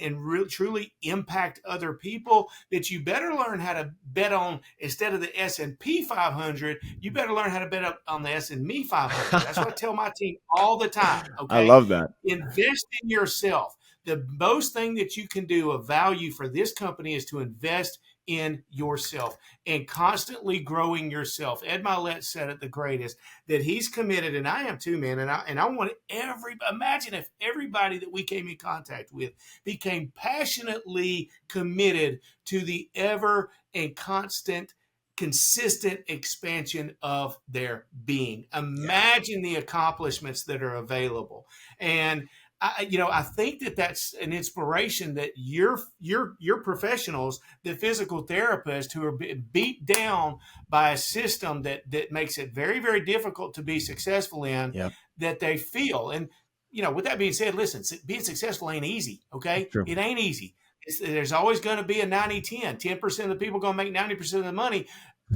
truly impact other people, that you better learn how to bet on, instead of the S&P 500, you better learn how to bet on the S&Me 500. That's what I tell my team all the time. I Okay, love that. invest in yourself. The most thing that you can do of value for this company is to invest in yourself and constantly growing yourself. Ed Milet said it the greatest, that he's committed, and I am too, man. And I want imagine if everybody that we came in contact with became passionately committed to the ever and consistent expansion of their being. Imagine the accomplishments that are available. And I think that that's an inspiration that your professionals, the physical therapists who are beat down by a system that makes it very, very difficult to be successful in, Yep. that they feel. And with that being said, listen, being successful ain't easy. Okay, True. it ain't easy. There's always going to be a 90-10. 10% of the people are going to make 90% of the money.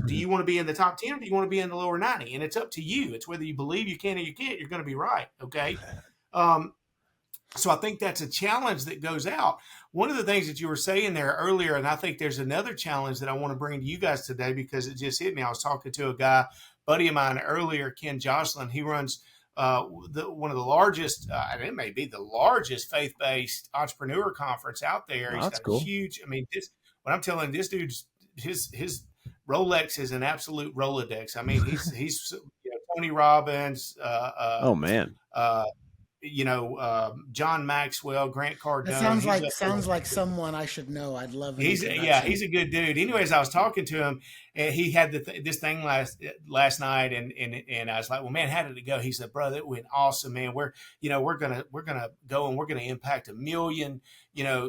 Do you want to be in the top 10 or do you want to be in the lower 90? And it's up to you. It's whether you believe you can or you can't. You're going to be right. Okay. So I think that's a challenge that goes out. One of the things that you were saying there earlier, and I think there's another challenge that I want to bring to you guys today because it just hit me. I was talking to a buddy of mine earlier, Ken Jocelyn. He runs one of the largest, and it may be the largest faith-based entrepreneur conference out there. Oh, He's that's got a cool. huge, what I'm telling this dude's, his Rolex is an absolute Rolodex. I mean, he's Tony Robbins, Oh man. John Maxwell, Grant That Cardone. sounds like someone I should know. I'd love an He's introduction. he's a good dude. Anyways, I was talking to him, and he had this thing last night, and I was like, "Well, man, how did it go?" He said, "Brother, it went awesome, man. We're gonna go and we're gonna impact 1 million,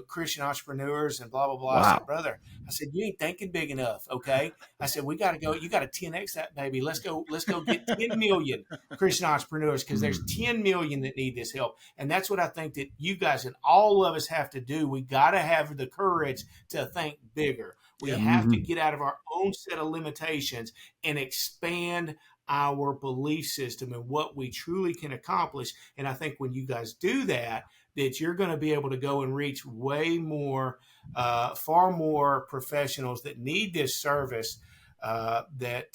Christian entrepreneurs and blah blah blah." I said, Wow. "Brother," I said, "you ain't thinking big enough, okay?" I said, "We got to go. You got to 10x that baby. Let's go get 10 million Christian entrepreneurs because there's 10 million that need this help." And that's what I think that you guys and all of us have to do. We got to have the courage to think bigger. We have to get out of our own set of limitations and expand our belief system and what we truly can accomplish. And I think when you guys do that, that you're going to be able to go and reach way more, far more professionals that need this service that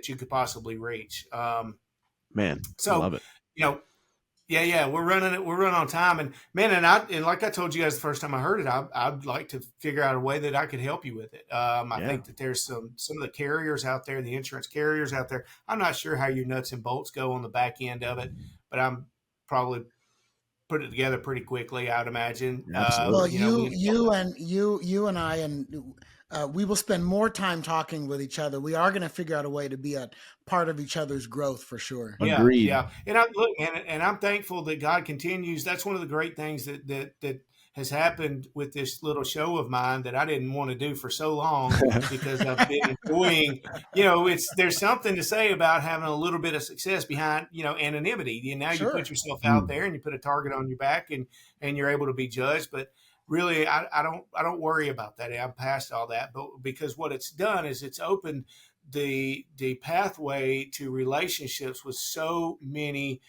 you could possibly reach. Man, I So, love it. you know, yeah, we're running on time, and man, and like I told you guys the first time I heard it, I'd like to figure out a way that I could help you with it. I Yeah. think that there's some of the carriers out there, the insurance carriers out there. I'm not sure how your nuts and bolts go on the back end of it, but I'm probably put it together pretty quickly, I'd imagine. Absolutely. Well, We you and I, and we will spend more time talking with each other. We are going to figure out a way to be a part of each other's growth for sure. Agreed. Yeah. And I look, and I'm thankful that God continues. That's one of the great things that has happened with this little show of mine that I didn't want to do for so long because I've been enjoying, there's something to say about having a little bit of success behind, anonymity. Now you put yourself out there and you put a target on your back and you're able to be judged. But really, I don't worry about that. I'm past all that. But because what it's done is it's opened the pathway to relationships with so many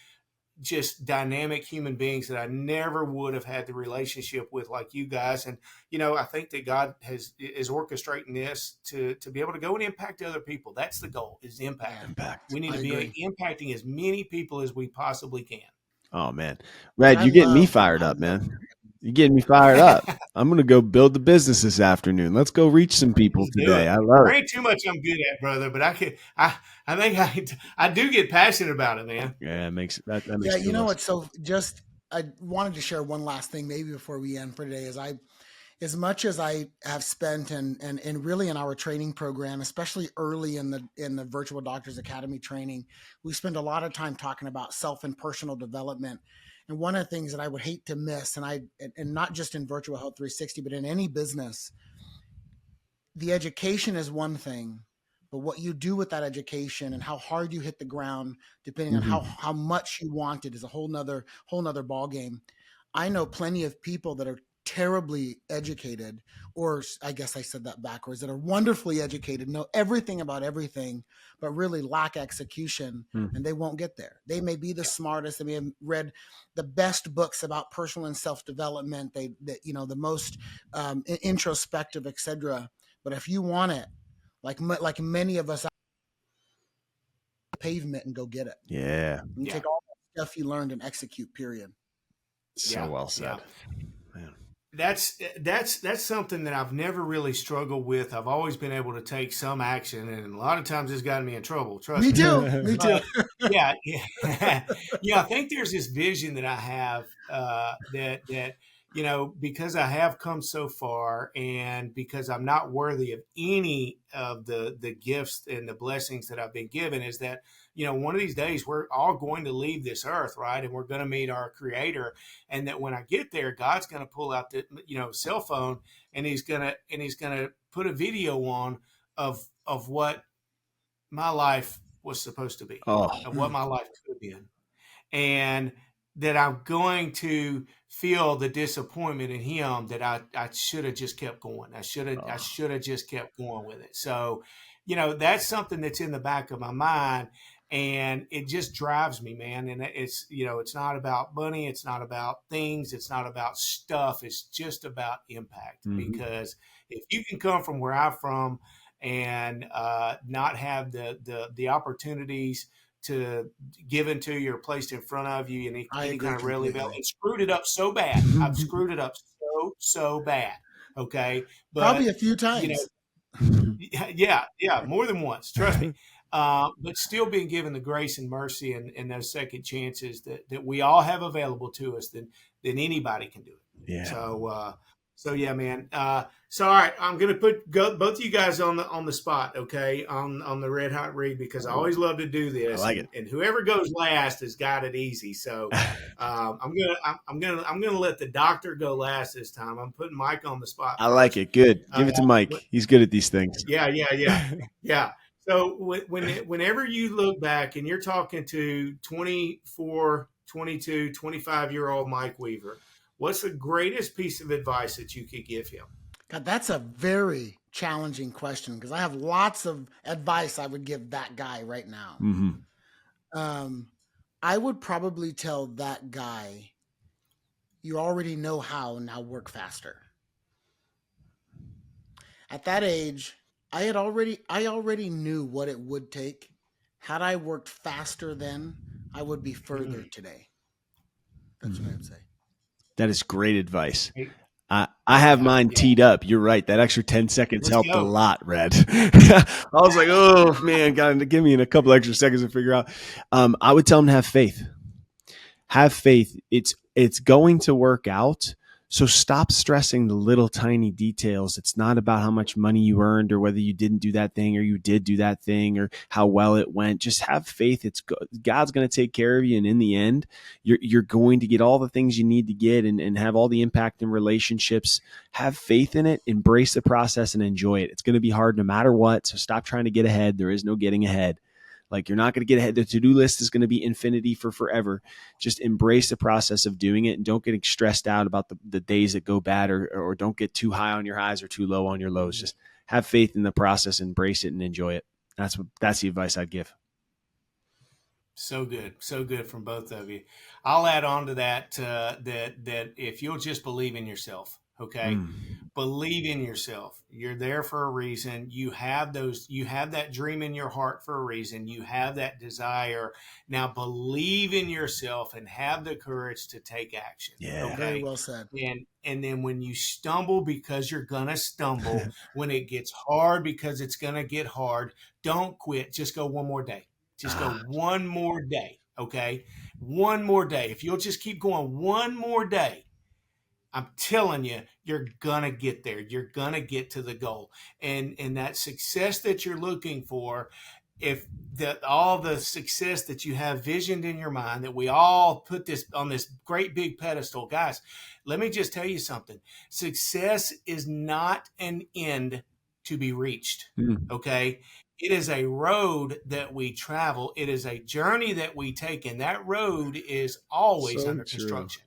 just dynamic human beings that I never would have had the relationship with, like you guys. And I think that God is orchestrating this to be able to go and impact other people. That's the goal, is impact. We need to be impacting as many people as we possibly can. Oh man, Red, you're getting me fired up, man. You're getting me fired up. I'm going to go build the business this afternoon. Let's go reach some people today. I love it. There ain't too much I'm good at, brother, but I think I do get passionate about it, man. Yeah, that makes that makes Yeah, you know what? So just I wanted to share one last thing maybe before we end for today. As much as I have spent and really in our training program, especially early in the Virtual Doctors Academy training, we spend a lot of time talking about self and personal development. And one of the things that I would hate to miss, and not just in Virtual Health 360, but in any business, the education is one thing, but what you do with that education and how hard you hit the ground, depending on how much you want it, is a whole nother ball game. I know plenty of people that are terribly educated, or I guess I said that backwards, that are wonderfully educated, know everything about everything, but really lack execution, and they won't get there. They may be the smartest, they may have read the best books about personal and self-development, the most introspective, etc. But if you want it, like many of us, pavement and go get it. Yeah. You take all that stuff you learned and execute, period. So well said. Man. That's something that I've never really struggled with. I've always been able to take some action, and a lot of times it's gotten me in trouble. Trust me. Me too. Me too. Yeah. I think there's this vision that I have that because I have come so far, and because I'm not worthy of any of the gifts and the blessings that I've been given, is that one of these days we're all going to leave this earth, right? And we're going to meet our Creator, and that when I get there, God's going to pull out the cell phone, and he's gonna put a video on of what my life was supposed to be, of what my life could have been, and that I'm going to feel the disappointment in him that I should have just kept going. I should have just kept going with it. So, that's something that's in the back of my mind, and it just drives me, man. And it's not about money. It's not about things. It's not about stuff. It's just about impact. Because if you can come from where I'm from and not have the opportunities to given to you or placed in front of you and any kind of readily available, and screwed it up so bad. I've screwed it up so bad. Okay. But probably a few times. Yeah, more than once. Trust me. But still being given the grace and mercy and those second chances that we all have available to us, then anybody can do it. Yeah. So yeah, man. So all right, I'm gonna put both of you guys on the spot, okay, on the red hot read, because I always love to do this. I like it. And whoever goes last has got it easy. So I'm gonna let the doctor go last this time. I'm putting Mike on the spot. I like it. Good. Give it to Mike. He's good at these things. Yeah. So whenever you look back and you're talking to 24, 22, 25-year-old Mike Weaver, what's the greatest piece of advice that you could give him? God, that's a very challenging question because I have lots of advice I would give that guy right now. I would probably tell that guy, you already know how, now work faster. At that age, I already knew what it would take. Had I worked faster then, I would be further today. That's what I would say. That is great advice. I have mine teed up. You're right. That extra 10 seconds helped a lot, Red. I was like, oh, man, God, give me a couple extra seconds to figure out. I would tell him to have faith. Have faith. It's going to work out. So stop stressing the little tiny details. It's not about how much money you earned or whether you didn't do that thing or you did do that thing or how well it went. Just have faith. God's going to take care of you. And in the end, you're going to get all the things you need to get and have all the impact in relationships. Have faith in it, embrace the process and enjoy it. It's going to be hard no matter what. So stop trying to get ahead. There is no getting ahead. Like, you're not going to get ahead. The to-do list is going to be infinity for forever. Just embrace the process of doing it and don't get stressed out about the days that go bad or don't get too high on your highs or too low on your lows. Just have faith in the process, embrace it, and enjoy it. That's the advice I'd give. So good from both of you. I'll add on to that that if you'll just believe in yourself, okay? Believe in yourself. You're there for a reason. You have that dream in your heart for a reason. You have that desire. Now believe in yourself and have the courage to take action. Yeah. Okay? Very well said. And then when you stumble, because you're going to stumble, when it gets hard, because it's going to get hard, don't quit. Just go one more day. Just go one more day. Okay? One more day. If you'll just keep going one more day, I'm telling you, you're going to get there. You're going to get to the goal. And that success that you're looking for, if all the success that you have visioned in your mind, that we all put this on this great big pedestal, guys, let me just tell you something. Success is not an end to be reached. Okay? It is a road that we travel. It is a journey that we take, and that road is always under construction.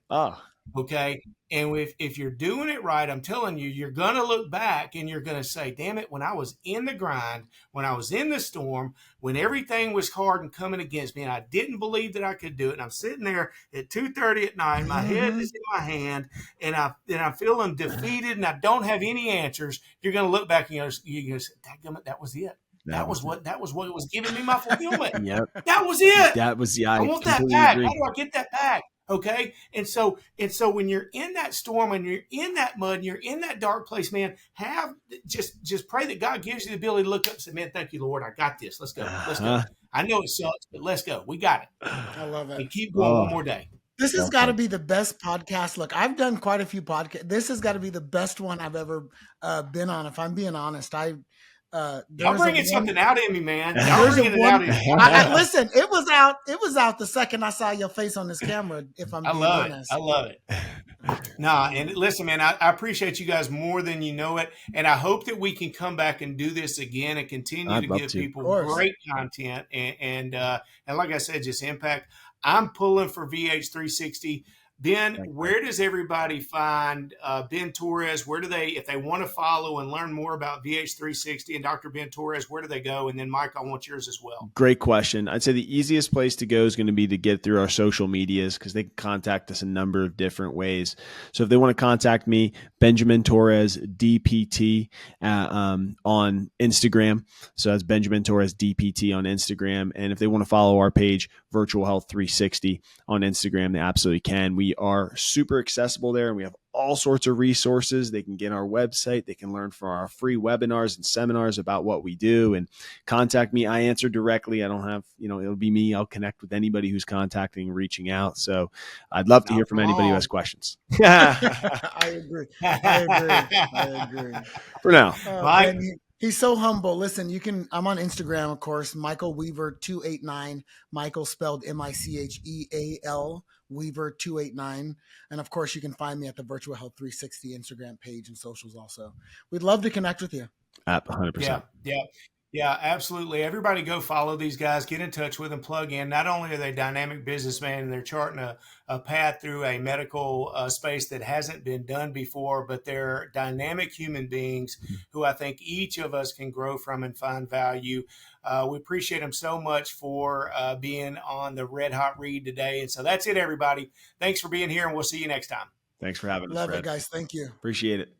Okay. And if you're doing it right, I'm telling you, you're going to look back and you're going to say, damn it, when I was in the grind, when I was in the storm, when everything was hard and coming against me, and I didn't believe that I could do it. And I'm sitting there at 2:30 at night, my head is in my hand, and I'm feeling defeated and I don't have any answers. You're going to look back and you're going to say, that was it. That was what was giving me my fulfillment. Yep. That was it. I want that back. Agree. How do I get that back? Okay. And so when you're in that storm and you're in that mud and you're in that dark place, man, just pray that God gives you the ability to look up and say, man, thank you, Lord. I got this. Let's go. Let's go. I know it sucks, but let's go. We got it. I love it. And keep going one more day. This has got to be the best podcast. Look, I've done quite a few podcasts. This has got to be the best one I've ever been on. If I'm being honest, y'all bringing something out in me, man. Y'all bringing it out in me. Listen, it was out the second I saw your face on this camera. If I'm being honest, I love it. Nah, and listen, man, I appreciate you guys more than you know it, and I hope that we can come back and do this again and continue to give people great content and like I said, just impact. I'm pulling for VH360. Ben, where does everybody find Ben Torres? Where do they, if they want to follow and learn more about VH360 and Dr. Ben Torres, where do they go? And then, Mike, I want yours as well. Great question. I'd say the easiest place to go is going to be to get through our social medias because they can contact us a number of different ways. So if they want to contact me, Benjamin Torres DPT on Instagram. So that's Benjamin Torres DPT on Instagram. And if they want to follow our page, Virtual Health 360 on Instagram, they absolutely can. We are super accessible there and we have all sorts of resources. They can get our website. They can learn from our free webinars and seminars about what we do and contact me. I answer directly. I don't have, it'll be me. I'll connect with anybody who's contacting, reaching out. So I'd love to hear from anybody who has questions. I agree. For now. Mike. He's so humble. Listen, I'm on Instagram, of course, Michael Weaver 289, Michael spelled Micheal, Weaver 289. And of course, you can find me at the Virtual Health 360 Instagram page and socials also. We'd love to connect with you. 100%. Yeah. Yeah, absolutely. Everybody go follow these guys, get in touch with them, plug in. Not only are they dynamic businessmen and they're charting a path through a medical space that hasn't been done before, but they're dynamic human beings who I think each of us can grow from and find value. We appreciate them so much for being on the Red Hot Read today. And so that's it, everybody. Thanks for being here, and we'll see you next time. Thanks for having us, Love Fred. it, guys. Thank you. Appreciate it.